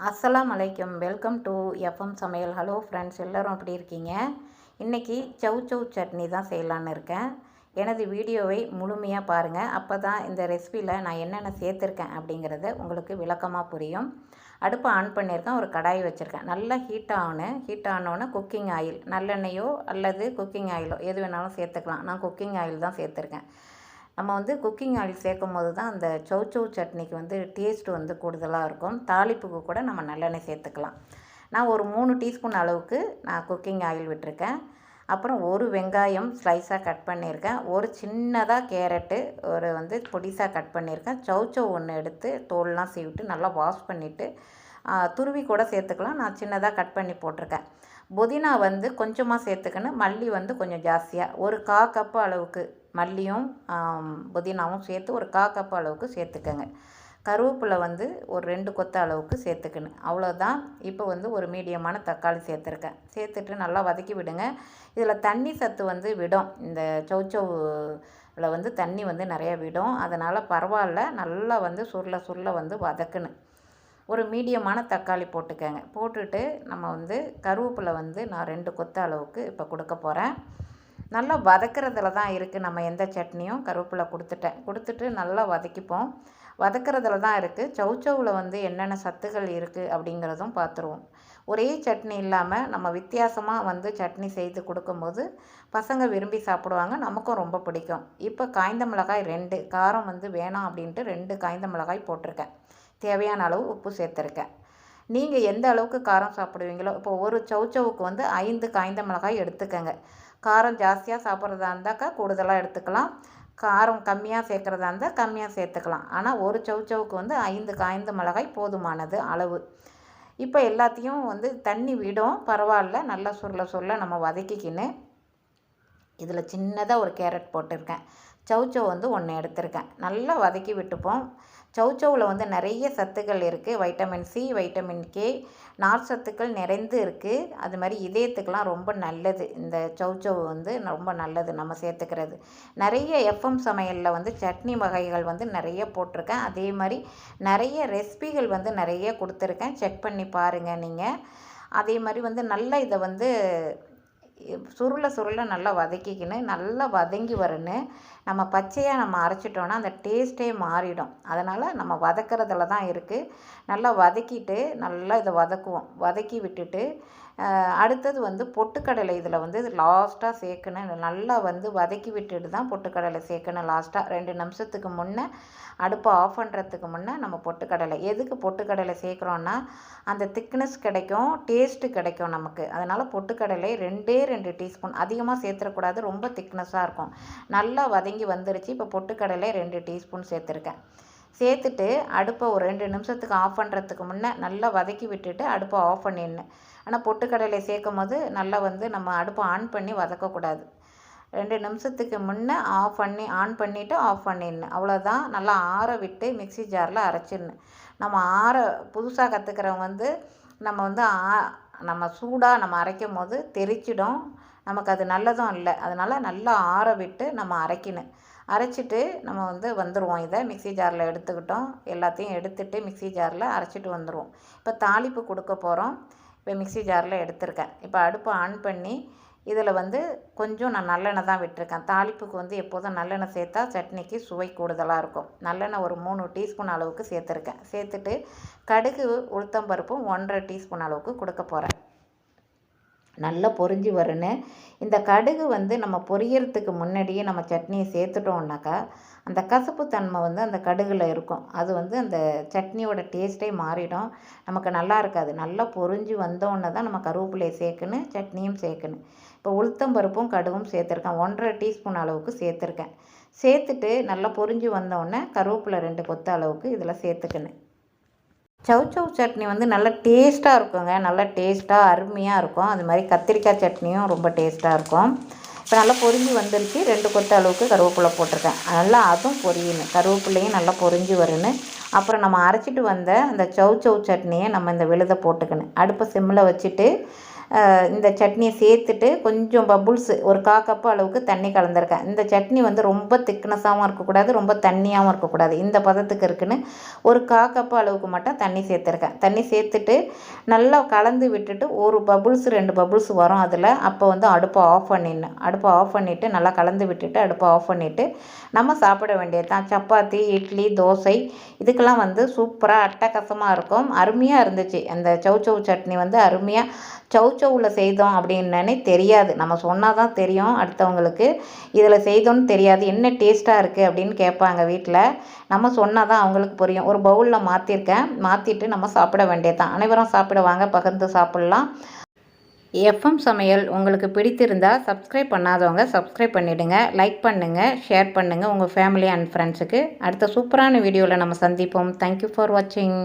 அஸ்ஸலாமு அலைக்கும். Welcome to FM சமையல். ஹலோ ஃப்ரெண்ட்ஸ், எல்லோரும் எப்படி இருக்கீங்க? இன்றைக்கி சௌ சட்னி தான் செய்யலான்னு இருக்கேன். எனது வீடியோவை முழுமையாக பாருங்கள். அப்போ தான் இந்த ரெசிபியில் நான் என்னென்ன சேர்த்துருக்கேன் அப்படிங்கிறத உங்களுக்கு விளக்கமாக புரியும். அடுப்பை ஆன் பண்ணியிருக்கேன். ஒரு கடாய் வச்சுருக்கேன். நல்லா ஹீட் ஆனோடனே குக்கிங் ஆயில், நல்லெண்ணெயோ அல்லது குக்கிங் ஆயிலோ எது வேணாலும் சேர்த்துக்கலாம். நான் குக்கிங் ஆயில் தான் சேர்த்துருக்கேன். நம்ம குக்கிங் ஆயில் சேர்க்கும் போது தான் அந்த சௌ சட்னிக்கு டேஸ்ட் கூடுதலாக இருக்கும். தாளிப்புக்கு கூட நம்ம நல்லெண்ணெய் சேர்த்துக்கலாம். நான் ஒரு 3 டீஸ்பூன் அளவுக்கு நான் குக்கிங் ஆயில் விட்டுருக்கேன். அப்புறம் ஒரு வெங்காயம் ஸ்லைஸாக கட் பண்ணியிருக்கேன். ஒரு சின்னதாக கேரட்டு ஒரு பொடிசாக கட் பண்ணியிருக்கேன். சௌ ஒன்று எடுத்து தோல்லாம் சீவிட்டு நல்லா வாஷ் பண்ணிவிட்டு துருவி கூட சேர்த்துக்கலாம். நான் சின்னதாக கட் பண்ணி போட்டிருக்கேன். புதினா கொஞ்சமாக சேர்த்துக்கணும். மல்லி கொஞ்சம் ஜாஸ்தியாக ஒரு 1/4 கப்பு அளவுக்கு மல்லியும் புதினாவும் சேர்த்து ஒரு 1/4 கப்பு அளவுக்கு சேர்த்துக்கங்க. கருவேப்பிலை ஒரு 2 கொத்து அளவுக்கு சேர்த்துக்கணும். அவ்வளோதான். இப்போ ஒரு மீடியமான தக்காளி சேர்த்துருக்கேன். சேர்த்துட்டு நல்லா வதக்கி விடுங்க. இதில் தண்ணி சத்து விடும். இந்த சௌவில் தண்ணி நிறையா விடும். அதனால் பரவாயில்ல. நல்லா சுருள வதக்கணும். ஒரு மீடியமான தக்காளி போட்டுக்கங்க. போட்டுட்டு நம்ம கருவேப்பிலை நான் 2 கொத்து அளவுக்கு இப்போ கொடுக்க போகிறேன். நல்லா வதக்கிறதுல தான் இருக்குது. நம்ம எந்த சட்னியும் கருவேப்பிலை கொடுத்துட்டு நல்லா வதக்கிப்போம். வதக்கிறதுல தான் இருக்குது. சௌவில் என்னென்ன சத்துக்கள் இருக்குது அப்படிங்கிறதும் பார்த்துருவோம். ஒரே சட்னி இல்லாமல் நம்ம வித்தியாசமாக சட்னி செய்து கொடுக்கும்போது பசங்க விரும்பி சாப்பிடுவாங்க. நமக்கும் ரொம்ப பிடிக்கும். இப்போ காய்ந்த மிளகாய் 2 காரம் வேணாம் அப்படின்ட்டு 2 காய்ந்த மிளகாய் போட்டிருக்கேன். தேவையான அளவு உப்பு சேர்த்துருக்கேன். நீங்கள் எந்த அளவுக்கு காரம் சாப்பிடுவீங்களோ, இப்போ ஒரு சௌவுக்கு 5 காய்ந்த மிளகாய் எடுத்துக்கங்க. காரம் ஜாஸ்தியாக சாப்பிட்றதா இருந்தாக்கா கூடுதலாக எடுத்துக்கலாம். காரம் கம்மியாக சேர்க்குறதா இருந்தால் கம்மியாக சேர்த்துக்கலாம். ஆனால் ஒரு சௌவுக்கு 5 காய்ந்த மிளகாய் போதுமானது அளவு. இப்போ எல்லாத்தையும் தண்ணி விடும். பரவாயில்ல. நல்லா சுருள நம்ம வதக்கிக்கின்னு இதில் சின்னதாக ஒரு கேரட் போட்டிருக்கேன். சௌ 1 எடுத்திருக்கேன். நல்லா வதக்கி விட்டுப்போம். சௌவில் நிறைய சத்துக்கள் இருக்குது. வைட்டமின் சி, வைட்டமின் கே, நார் சத்துக்கள் நிறைந்து இருக்குது. அது மாதிரி இதயத்துக்கெலாம் ரொம்ப நல்லது. இந்த சௌ ரொம்ப நல்லது நம்ம சேர்த்துக்கிறது. நிறைய எஃப்எம் சமையலில் சட்னி வகைகள் நிறைய போட்டிருக்கேன். அதே மாதிரி நிறைய ரெசிபிகள் நிறைய கொடுத்துருக்கேன். செக் பண்ணி பாருங்கள் நீங்கள். அதே மாதிரி நல்லா இதை சுருள நல்லா வதக்கிக்கின்னு நல்லா வதங்கி வரணும். நம்ம பச்சையாக நம்ம அரைச்சிட்டோன்னா அந்த டேஸ்ட்டே மாறிடும். அதனால் நம்ம வதக்கிறதுல தான் இருக்குது. நல்லா வதக்கிட்டு நல்லா இதை வதக்குவோம். வதக்கி விட்டுட்டு அடுத்தது பொட்டுக்கடலை இதில் லாஸ்ட்டாக சேர்க்கணும். நல்லா வதக்கி விட்டுட்டு தான் பொட்டுக்கடலை சேர்க்கணும். லாஸ்ட்டாக 2 நிமிஷத்துக்கு முன்னே அடுப்பை ஆஃப் பண்ணுறதுக்கு முன்னே நம்ம பொட்டுக்கடலை எதுக்கு பொட்டுக்கடலை சேர்க்குறோன்னா அந்த திக்னஸ் கிடைக்கும், டேஸ்ட்டு கிடைக்கும் நமக்கு. அதனால் பொட்டுக்கடலை 2 டீஸ்பூன் அதிகமாக சேர்த்துடக்கூடாது. ரொம்ப திக்னஸாக இருக்கும். நல்லா வதங்கி வந்துருச்சு. இப்போ பொட்டுக்கடலை 2 டீஸ்பூன் சேர்த்துருக்கேன். சேர்த்துட்டு அடுப்பை ஒரு 2 நிமிஷத்துக்கு ஆஃப் பண்ணுறதுக்கு முன்னே நல்லா வதக்கி விட்டுட்டு அடுப்பை ஆஃப் பண்ணிடணும். ஆனால் பொட்டுக்கடலை சேர்க்கும் போது நல்லா நம்ம அடுப்பை ஆன் பண்ணி வதக்கக்கூடாது. 2 நிமிஷத்துக்கு முன்னே ஆன் பண்ணிவிட்டு ஆஃப் பண்ணிடணும். அவ்வளோதான். நல்லா ஆற விட்டு மிக்ஸி ஜாரில் அரைச்சிடணும். நம்ம புதுசாக கற்றுக்கிறவங்க நம்ம சூடாக நம்ம அரைக்கும் போது தெரிச்சிடும். நமக்கு அது நல்லதும் இல்லை. அதனால் நல்லா ஆற விட்டு நம்ம அரைக்கணும். அரைச்சிட்டு நம்ம வந்துடுவோம். இதை மிக்ஸி ஜாரில் எடுத்துக்கிட்டோம். எல்லாத்தையும் எடுத்துகிட்டு மிக்ஸி ஜாரில் அரைச்சிட்டு வந்துடுவோம். இப்போ தாளிப்பு கொடுக்க போகிறோம். இப்போ மிக்ஸி ஜாரில் எடுத்திருக்கேன். இப்போ அடுப்பை ஆன் பண்ணி இதில் கொஞ்சம் நான் நல்லெண்ணெய் தான் விட்டுருக்கேன். தாளிப்புக்கு எப்போதும் நல்லெண்ணெய் சேர்த்தா சட்னிக்கு சுவை கூடுதலாக இருக்கும். நல்லெண்ணெய் ஒரு 3 டீஸ்பூன் அளவுக்கு சேர்த்துருக்கேன். சேர்த்துட்டு கடுகு உளுத்தம்பருப்பும் 1/2 டீஸ்பூன் அளவுக்கு கொடுக்க போகிறேன். நல்லா பொரிஞ்சு வரணும். இந்த கடுகு நம்ம பொரியறதுக்கு முன்னாடியே நம்ம சட்னியை சேர்த்துட்டோம்னாக்கா அந்த கசப்பு தன்மை அந்த கடுகில் இருக்கும். அது அந்த சட்னியோட டேஸ்ட்டே மாறிடும். நமக்கு நல்லா இருக்காது. நல்லா பொரிஞ்சு வந்தோடனே தான் நம்ம கருவேப்பிலையை சேர்க்கணும், சட்னியும் சேர்க்கணும். இப்போ உளுத்தம்பருப்பும் கடுகும் சேர்த்துருக்கேன். 1/2 டீஸ்பூன் அளவுக்கு சேர்த்துருக்கேன். சேர்த்துட்டு நல்லா பொரிஞ்சு வந்தோடனே கருவேப்பிலை 2 கொத்து அளவுக்கு இதில் சேர்த்துக்கணும். சௌ சட்னி நல்லா டேஸ்ட்டாக இருக்குங்க. நல்லா டேஸ்ட்டாக அருமையாக இருக்கும். அது மாதிரி கத்திரிக்காய் சட்னியும் ரொம்ப டேஸ்ட்டாக இருக்கும். இப்போ நல்லா பொரிஞ்சு வந்துருச்சு. 2 கொத்து அளவுக்கு கருவேப்பிலை போட்டிருக்கேன். நல்லா அதுவும் பொரியணும். கருவேப்பிலையும் நல்லா பொரிஞ்சு வரணும். அப்புறம் நம்ம அரைச்சிட்டு வந்த அந்த சௌ சட்னியை நம்ம இந்த விழுதை போட்டுக்கணும். அடுப்பை சிம்மில் வச்சுட்டு இந்த சட்னியை சேர்த்துட்டு கொஞ்சம் பபுள்ஸு ஒரு 1/4 கப்பு அளவுக்கு தண்ணி கலந்துருக்கேன். இந்த சட்னி வந்து ரொம்ப திக்னஸாகவும் இருக்கக்கூடாது, ரொம்ப தண்ணியாகவும் இருக்கக்கூடாது. இந்த பதத்துக்கு இருக்குன்னு ஒரு 1/4 கப்பு அளவுக்கு மட்டும் தண்ணி சேர்த்துருக்கேன். தண்ணி சேர்த்துட்டு நல்லா கலந்து விட்டுட்டு ஒரு பபுள்ஸ் 2 பபுள்ஸ் வரும் அதில். அப்போ வந்து அடுப்பை ஆஃப் பண்ணிவிட்டு நல்லா கலந்து விட்டுட்டு அடுப்பை ஆஃப் பண்ணிவிட்டு நம்ம சாப்பிட வேண்டியது தான். சப்பாத்தி, இட்லி, தோசை இதுக்கெல்லாம் வந்து சூப்பராக அட்டகாசமாக இருக்கும். அருமையாக இருந்துச்சு. அந்த சௌசௌ சட்னி வந்து அருமையாக சௌசௌவில் செய்தோம் அப்படின்னே தெரியாது. நம்ம சொன்னால் தான் தெரியும் அடுத்தவங்களுக்கு. இதில் செய்தோன்னு தெரியாது. என்ன டேஸ்ட்டாக இருக்குது அப்படின்னு கேட்பாங்க வீட்டில். நம்ம சொன்னால் தான் அவங்களுக்கு புரியும். ஒரு பவுலில் மாற்றிட்டு நம்ம சாப்பிட வேண்டியது தான். அனைவரும் சாப்பிடுவாங்க, பகிர்ந்து சாப்பிட்லாம். எஃப்எம் சமையல் உங்களுக்கு பிடித்திருந்தா சப்ஸ்கிரைப் பண்ணாதவங்க சப்ஸ்கிரைப் பண்ணிவிடுங்க. லைக் பண்ணுங்கள், ஷேர் பண்ணுங்கள் உங்கள் ஃபேமிலி அண்ட் ஃப்ரெண்ட்ஸுக்கு. அடுத்த சூப்பரான வீடியோவில் நம்ம சந்திப்போம். தேங்க்யூ ஃபார் வாட்சிங்.